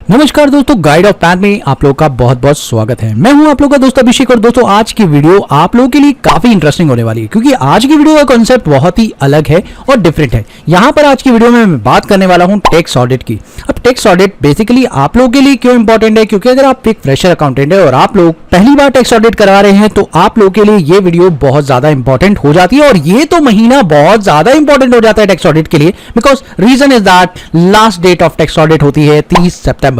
नमस्कार दोस्तों, guide of pan में आप लोगों का बहुत बहुत स्वागत है। मैं हूं आप लोगों का दोस्त अभिषेक और दोस्तों आज की वीडियो आप लोगों के लिए काफी इंटरेस्टिंग होने वाली है क्योंकि आज की वीडियो का कॉन्सेप्ट बहुत ही अलग है और डिफरेंट है। यहां पर आज की वीडियो में मैं बात करने वाला हूं टैक्स ऑडिट की। अब टैक्स ऑडिट बेसिकली आप लोगों के लिए क्यों इंपॉर्टेंट है, क्योंकि अगर आप एक फ्रेशर अकाउंटेंट है और आप लोग पहली बार टैक्स ऑडिट करवा रहे हैं तो आप लोगों के लिए ये वीडियो बहुत ज्यादा इंपॉर्टेंट हो जाती है और ये तो महीना बहुत ज्यादा इंपॉर्टेंट हो जाता है टैक्स ऑडिट के लिए, because reason is that last date of tax audit होती है 30 सितंबर।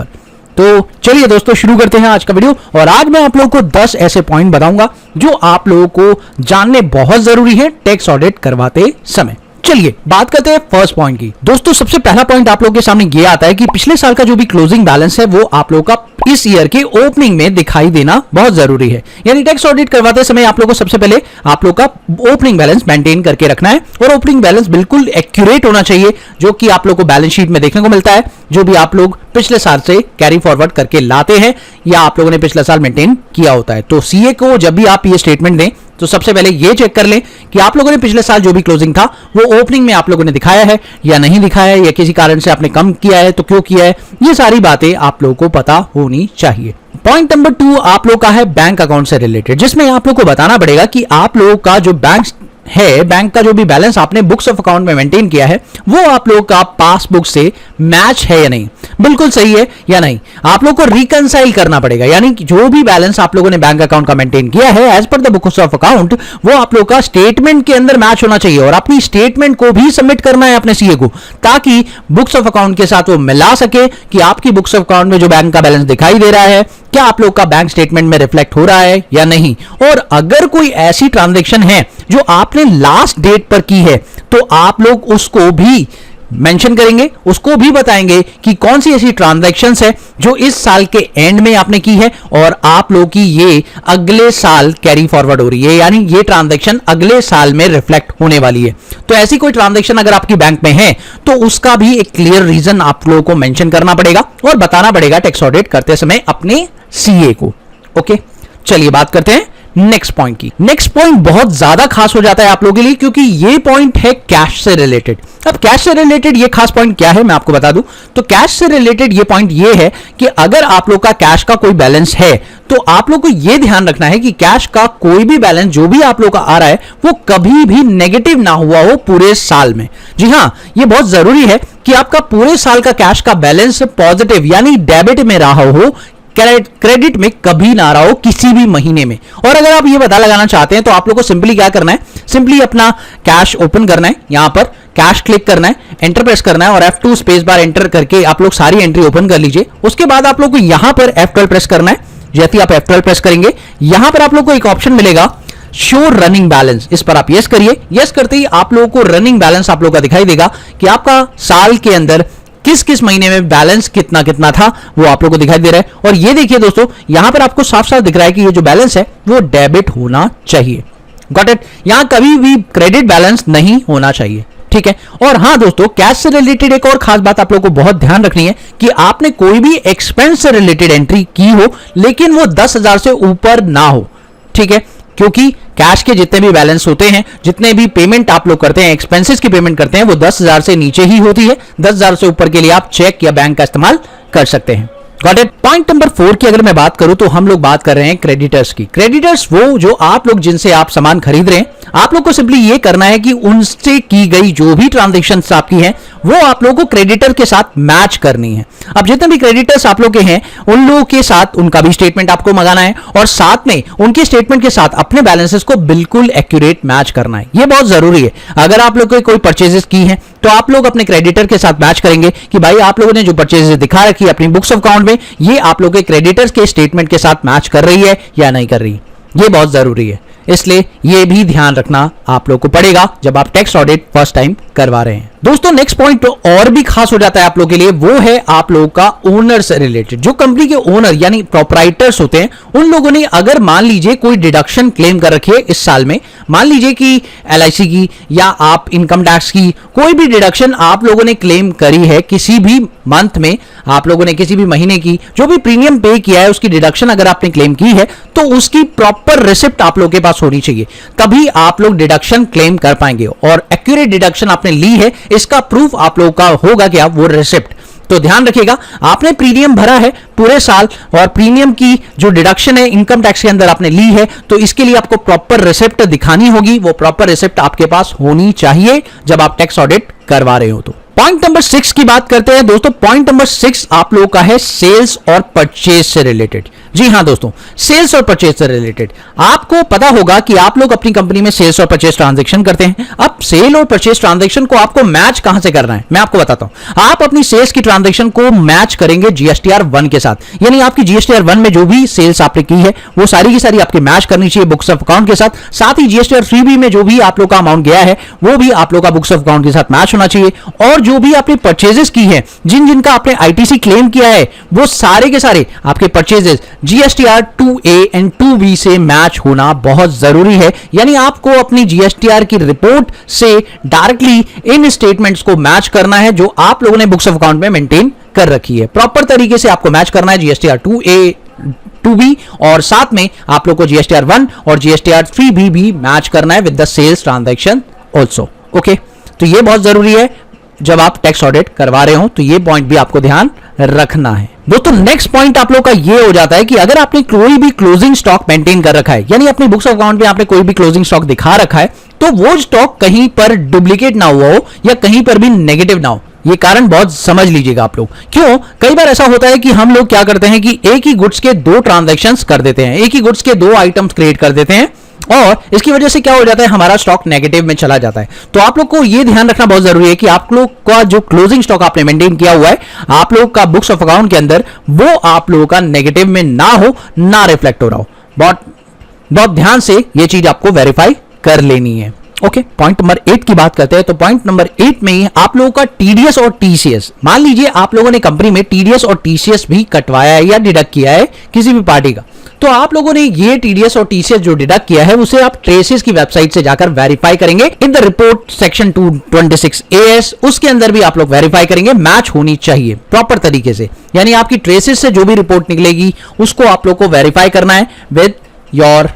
तो चलिए दोस्तों शुरू करते हैं आज का वीडियो और आज मैं आप लोगों को 10 ऐसे पॉइंट बताऊंगा जो आप लोगों को जानने बहुत जरूरी है टैक्स ऑडिट करवाते समय। चलिए बात करते हैं फर्स्ट पॉइंट की। दोस्तों सबसे पहला पॉइंट आप लोगों के सामने ये आता है कि पिछले साल का जो भी क्लोजिंग बैलेंस है वो आप लोगों का इस ईयर के ओपनिंग में दिखाई देना बहुत जरूरी है। यानी टैक्स ऑडिट करवाते समय आप लोगों को सबसे पहले आप लोगों का ओपनिंग बैलेंस मेंटेन करके रखना है और ओपनिंग बैलेंस बिल्कुल एक्यूरेट होना चाहिए जो कि आप लोगों को बैलेंस शीट में देखने को मिलता है, जो भी आप लोग पिछले साल से कैरी फॉरवर्ड करके लाते हैं या आप लोगों ने पिछले साल मेंटेन किया होता है। तो सीए को जब भी आप ये स्टेटमेंट दें तो सबसे पहले ये चेक कर लें कि आप लोगों ने पिछले साल जो भी क्लोजिंग था वो ओपनिंग में आप लोगों ने दिखाया है या नहीं दिखाया है, या किसी कारण से आपने कम किया है तो क्यों किया है, ये सारी बातें आप लोगों को पता होनी चाहिए। पॉइंट नंबर 2 आप लोग का है बैंक अकाउंट से रिलेटेड, जिसमें आप लोग को बताना पड़ेगा कि आप लोगों का जो बैंक का जो भी बैलेंस आपने बुक्स ऑफ अकाउंट में मेंटेन किया है वो आप लोगों का पासबुक से मैच है या नहीं, बिल्कुल सही है या नहीं, आप लोग को रिकंसाइल करना पड़ेगा। यानी कि जो भी बैलेंस आप लोगों ने बैंक अकाउंट का मेंटेन किया है as per the books of account वो आप लोग का स्टेटमेंट के अंदर मैच होना चाहिए और अपनी स्टेटमेंट को भी सबमिट करना है अपने सीए को, ताकि बुक्स ऑफ अकाउंट के साथ वो मिला सके कि आपकी बुक्स ऑफ अकाउंट में जो बैंक का बैलेंस दिखाई दे रहा है क्या आप लोग का बैंक स्टेटमेंट में रिफ्लेक्ट हो रहा है या नहीं। और अगर कोई ऐसी ट्रांजैक्शन है जो आपने लास्ट डेट पर की है तो आप लोग उसको भी मेंशन करेंगे, उसको भी बताएंगे कि कौन सी ऐसी ट्रांजैक्शंस है जो इस साल के एंड में आपने की है और आप लोग की ये अगले साल कैरी फॉरवर्ड हो रही है, यानी ये ट्रांजैक्शन अगले साल में रिफ्लेक्ट होने वाली है। तो ऐसी कोई ट्रांजैक्शन अगर आपकी बैंक में है तो उसका भी एक क्लियर रीजन आप लोगों को मेंशन करना पड़ेगा और बताना पड़ेगा टैक्स ऑडिट करते समय अपने सीए को। ओके, चलिए बात करते हैं नेक्स्ट पॉइंट की। नेक्स्ट पॉइंट बहुत ज्यादा खास हो जाता है आप लोगों के लिए क्योंकि ये पॉइंट है कैश से रिलेटेड। अब कैश से रिलेटेड ये खास पॉइंट क्या है मैं आपको बता दूं। तो कैश से रिलेटेड ये पॉइंट ये है कि अगर आप लोग का कैश का कोई बैलेंस है तो आप लोग को ये ध्यान रखना है कि कैश का कोई भी बैलेंस जो भी आप लोग का आ रहा है वो कभी भी नेगेटिव ना हुआ हो पूरे साल में। जी हाँ, ये बहुत जरूरी है कि आपका पूरे साल का कैश का बैलेंस पॉजिटिव यानी डेबिट में रहा हो, क्रेडिट में कभी ना रहा हो किसी भी महीने में। और अगर आप ये पता लगाना चाहते हैं तो आप लोग को सिंपली क्या करना है, सिंपली अपना कैश ओपन करना है, यहां पर कैश क्लिक करना है, एंटर प्रेस करना है और F2 स्पेस बार एंटर करके आप लोग सारी एंट्री ओपन कर लीजिए। उसके बाद आप लोग को यहां पर F12 प्रेस करना है। जैसे ही आप F12 प्रेस करेंगे यहां पर आप लोग को एक ऑप्शन मिलेगा शो रनिंग बैलेंस, इस पर आप यस करिए। यस करते ही आप लोगों को रनिंग बैलेंस आप लोग का दिखाई देगा कि आपका साल के अंदर किस किस महीने में बैलेंस कितना कितना था वो आप लोगों को दिखाई दे रहा है। और ये देखिए दोस्तों यहां पर आपको साफ साफ दिख रहा है कि ये जो बैलेंस है वो डेबिट होना चाहिए। गॉट इट, यहां कभी भी क्रेडिट बैलेंस नहीं होना चाहिए, ठीक है। और हां दोस्तों, कैश से रिलेटेड एक और खास बात आप लोगों को बहुत ध्यान रखनी है कि आपने कोई भी एक्सपेंस से रिलेटेड एंट्री की हो लेकिन वो 10,000 से ऊपर ना हो, ठीक है, क्योंकि कैश के जितने भी बैलेंस होते हैं, जितने भी पेमेंट आप लोग करते हैं, एक्सपेंसेस की पेमेंट करते हैं, वो 10,000 से नीचे ही होती है। 10,000 से ऊपर के लिए आप चेक या बैंक का इस्तेमाल कर सकते हैं। Got it. पॉइंट नंबर 4 की अगर मैं बात करूं तो हम लोग बात कर रहे हैं क्रेडिटर्स की। क्रेडिटर्स वो जो आप लोग जिनसे आप सामान खरीद रहे हैं, आप लोग को सिंपली ये करना है कि उनसे की गई जो भी ट्रांजैक्शंस आपकी हैं वो आप लोगों को क्रेडिटर के साथ मैच करनी है। अब जितने भी क्रेडिटर्स आप लोग के हैं उन लोगों के साथ उनका भी स्टेटमेंट आपको मंगाना है और साथ में उनके स्टेटमेंट के साथ अपने बैलेंसेस को बिल्कुल एक्यूरेट मैच करना है। ये बहुत जरूरी है। अगर आप लोग कोई परचेजेस की हैं तो आप लोग अपने क्रेडिटर के साथ मैच करेंगे कि भाई आप लोगों ने जो परचेजेस दिखा रखी है अपनी बुक्स ऑफ अकाउंट में ये आप लोग के क्रेडिटर्स के स्टेटमेंट के साथ मैच कर रही है या नहीं कर रही। ये बहुत जरूरी है, इसलिए ये भी ध्यान रखना आप लोग को पड़ेगा जब आप टैक्स ऑडिट फर्स्ट टाइम करवा रहे हैं। दोस्तों नेक्स्ट पॉइंट तो और भी खास हो जाता है आप लोगों के लिए, वो है आप लोगों का ओनर से रिलेटेड। जो कंपनी के ओनर यानी प्रोप्राइटर्स होते हैं उन लोगों ने अगर मान लीजिए कोई डिडक्शन क्लेम कर रखी है इस साल में, मान लीजिए कि LIC की या आप इनकम टैक्स की कोई भी डिडक्शन आप लोगों ने क्लेम करी है किसी भी मंथ में, आप लोगों ने किसी भी महीने की जो भी प्रीमियम पे किया है उसकी डिडक्शन अगर आपने क्लेम की है तो उसकी प्रॉपर रिसिप्ट आप लोगों के पास होनी चाहिए, तभी आप लोग डिडक्शन क्लेम कर पाएंगे। और एक्यूरेट डिडक्शन आपने ली है इसका प्रूफ आप लोगों का होगा क्या, वो रिसिप्ट। तो ध्यान रखिएगा, आपने प्रीमियम भरा है पूरे साल और प्रीमियम की जो डिडक्शन है इनकम टैक्स के अंदर आपने ली है, तो इसके लिए आपको प्रॉपर रिसिप्ट दिखानी होगी। वो प्रॉपर रिसिप्ट आपके पास होनी चाहिए जब आप टैक्स ऑडिट करवा रहे हो। तो पॉइंट नंबर 6 की बात करते हैं दोस्तों। पॉइंट नंबर 6 आप लोगों का है सेल्स और परचेज से रिलेटेड। जी हां दोस्तों, सेल्स और परचेज से रिलेटेड आपको पता होगा कि आप लोग अपनी कंपनी में सेल्स और परचेज ट्रांजैक्शन करते हैं। अब सेल और परचेज ट्रांजैक्शन को आपको मैच कहां से करना है, मैं आपको बताता हूं। आप अपनी सेल्स की ट्रांजैक्शन को मैच करेंगे जीएसटीआर 1 के साथ, यानी आपकी जीएसटीआर 1 में जो भी सेल्स आपने की है वो सारी की सारी आपकी मैच करनी चाहिए बुक्स ऑफ अकाउंट के साथ। साथ ही जीएसटीआर 3B में जो भी आप लोग का अमाउंट गया है वो भी आप लोग का बुक्स ऑफ अकाउंट के साथ मैच होना चाहिए। और जो भी आपने परचेजेस की है, जिन जिनका आपने आईटीसी क्लेम किया है, वो सारे के सारे आपके purchases GSTR 2A and 2B से मैच होना बहुत जरूरी है। यानी आपको अपनी जीएसटीआर की रिपोर्ट से डायरेक्टली इन स्टेटमेंट्स को मैच करना है जो आप लोगों ने बुक्स ऑफ अकाउंट में मेंटेन कर रखी है। प्रॉपर तरीके से आपको मैच करना है जीएसटीआर 2A 2B और साथ में आप लोग को जीएसटीआर 1 और जीएसटीआर 3B भी मैच करना है with the sales transaction also. Okay, तो ये बहुत जरूरी है जब आप टैक्स ऑडिट करवा रहे हो, तो ये पॉइंट भी आपको ध्यान रखना है दोस्तों। नेक्स्ट पॉइंट आप लोग का ये हो जाता है कि अगर आपने कोई भी क्लोजिंग स्टॉक मेंटेन कर रखा है, यानी अपनी बुक्स ऑफ अकाउंट में आपने कोई भी क्लोजिंग स्टॉक दिखा रखा है, तो वो स्टॉक कहीं पर डुप्लीकेट ना हुआ हो या कहीं पर भी नेगेटिव ना हो। ये कारण बहुत समझ लीजिएगा आप लोग। क्यों, कई बार ऐसा होता है कि हम लोग क्या करते हैं कि एक ही गुड्स के 2 ट्रांजैक्शंस कर देते हैं, एक ही गुड्स के 2 आइटम्स क्रिएट कर देते हैं और इसकी वजह से क्या हो जाता है, हमारा स्टॉक नेगेटिव में चला जाता है। तो आप लोग को यह ध्यान रखना बहुत जरूरी है कि आप लोग का जो क्लोजिंग स्टॉक आपने मेंटेन किया हुआ है आप लोग का बुक्स ऑफ अकाउंट के अंदर, वो आप लोगों का नेगेटिव में ना हो, ना रिफ्लेक्ट हो रहा हो। बहुत ध्यान से यह चीज आपको वेरीफाई कर लेनी है। ओके, पॉइंट नंबर 8 की बात करते हैं। तो पॉइंट नंबर 8 में ही आप लोगों का टीडीएस और टीसीएस, मान लीजिए आप लोगों ने कंपनी में टीडीएस और टीसीएस भी कटवाया है या डिडक्ट किया है किसी भी पार्टी का, तो आप लोगों ने ये टीडीएस और टीसीएस जो डिडक्ट किया है उसे आप ट्रेसेस की वेबसाइट से जाकर वेरीफाई करेंगे in the report section 226 AS। उसके अंदर भी आप लोग वेरीफाई करेंगे, मैच होनी चाहिए प्रॉपर तरीके से। यानी आपकी ट्रेसेस से जो भी रिपोर्ट निकलेगी उसको आप लोग को वेरीफाई करना है विद योर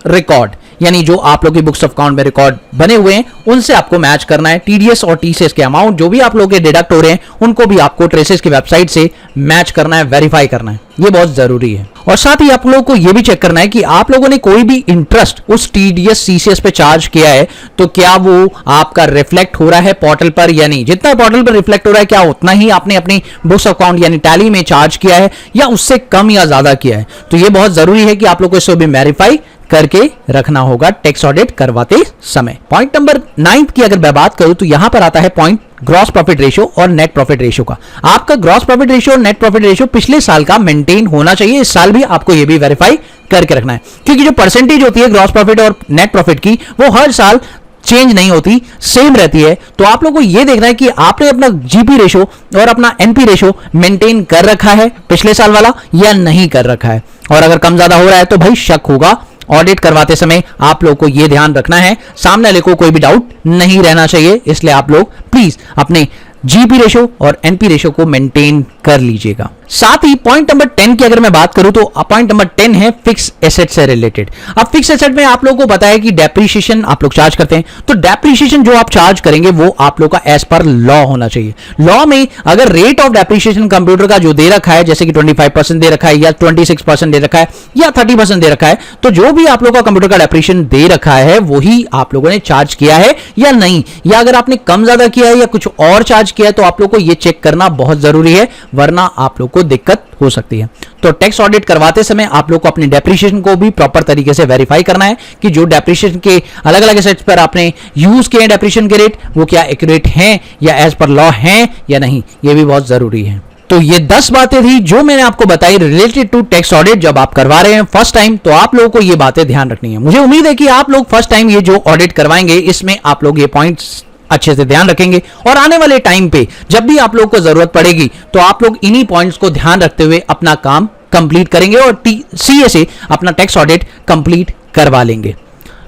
रिकॉर्ड, यानी जो आप लोग की बुक्स ऑफ अकाउंट में रिकॉर्ड बने हुए हैं उनसे आपको मैच करना है। टीडीएस और टीसीएस के अमाउंट जो भी आप लोग के डिडक्ट हो रहे हैं उनको भी आपको ट्रेसेस की वेबसाइट से मैच करना है, वेरीफाई करना है, ये बहुत जरूरी है। और साथ ही आप लोगों को यह भी चेक करना है कि आप लोगों ने कोई भी इंटरेस्ट उस टीडीएस सीसीएस पे चार्ज किया है तो क्या वो आपका रिफ्लेक्ट हो रहा है पोर्टल पर, यानी जितना पोर्टल पर रिफ्लेक्ट हो रहा है क्या उतना ही आपने अपनी बुक्स ऑफ अकाउंट यानी टैली में चार्ज किया है या उससे कम या ज्यादा किया है। तो ये बहुत जरूरी है कि आप लोग को इसको भी वेरीफाई करके रखना होगा टैक्स ऑडिट करवाते समय। पॉइंट नंबर 9 की अगर मैं बात करूं तो यहां पर आता है पॉइंट ग्रॉस प्रॉफिट रेशियो और नेट प्रॉफिट रेशियो का। आपका ग्रॉस प्रॉफिट रेशियो और नेट प्रॉफिट रेशियो पिछले साल का मेंटेन होना चाहिए, इस साल भी आपको यह भी वेरीफाई करके रखना है, क्योंकि जो परसेंटेज होती है ग्रॉस प्रॉफिट और नेट प्रॉफिट की वो हर साल चेंज नहीं होती, सेम रहती है। तो आप लोगों को यह देखना है कि आपने अपना जीपी रेशो और अपना एनपी रेशो मेंटेन कर रखा है पिछले साल वाला या नहीं कर रखा है, और अगर कम ज्यादा हो रहा है तो भाई शक होगा। ऑडिट करवाते समय आप लोग को यह ध्यान रखना है, सामने वाले को कोई भी डाउट नहीं रहना चाहिए, इसलिए आप लोग प्लीज अपने जीपी रेशो और एनपी रेशो को मेंटेन कर लीजिएगा। साथ ही पॉइंट नंबर 10 की अगर मैं बात करूं तो पॉइंट नंबर 10 है फिक्स एसेट से रिलेटेड। अब फिक्स एसेट में आप लोगों को पता है कि डेप्रीशिएशन आप लोग चार्ज करते हैं, तो डेप्रीशिएशन जो आप चार्ज करेंगे वो आप लोग का एज पर लॉ होना चाहिए। लॉ में अगर रेट ऑफ डेप्रीशिएशन कंप्यूटर का जो दे रखा है, जैसे कि 25% दे रखा है या 26% दे रखा है या 30% दे रखा है, तो जो भी आप लोग का कंप्यूटर का डेप्रीशिएशन दे रखा है वही आप लोगों ने चार्ज किया है या नहीं, या अगर आपने कम ज्यादा किया है या कुछ और चार्ज किया है तो आप लोग को यह चेक करना बहुत जरूरी है, वरना आप लोग को दिक्कत हो सकती है। तो टैक्स ऑडिट करवाते समय आप लोग को अपनी डेप्रीशिएशन को भी प्रॉपर तरीके से वेरीफाई करना है कि जो डेप्रीशिएशन के अलग अलग एसेट्स पर आपने यूज किए डेप्रीशिएशन के रेट वो क्या एक्यूरेट हैं या एज पर लॉ हैं या नहीं, ये भी बहुत जरूरी है। तो ये 10 बातें थी जो मैंने आपको बताई रिलेटेड टू टैक्स ऑडिट। जब आप करवा रहे हैं फर्स्ट टाइम तो आप लोगों को ये बातें ध्यान रखनी है। मुझे उम्मीद है कि आप लोग फर्स्ट टाइम ये जो ऑडिट करवाएंगे इसमें आप लोग ये पॉइंट्स अच्छे से ध्यान रखेंगे, और आने वाले टाइम पे जब भी आप लोग को जरूरत पड़ेगी तो आप लोग इन्हीं पॉइंट्स को ध्यान रखते हुए अपना काम कंप्लीट करेंगे और सीए से अपना टैक्स ऑडिट कंप्लीट करवा लेंगे।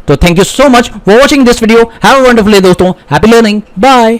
तो thank you so much for watching this video. Have a wonderful day दोस्तों, हैप्पी लर्निंग, बाय।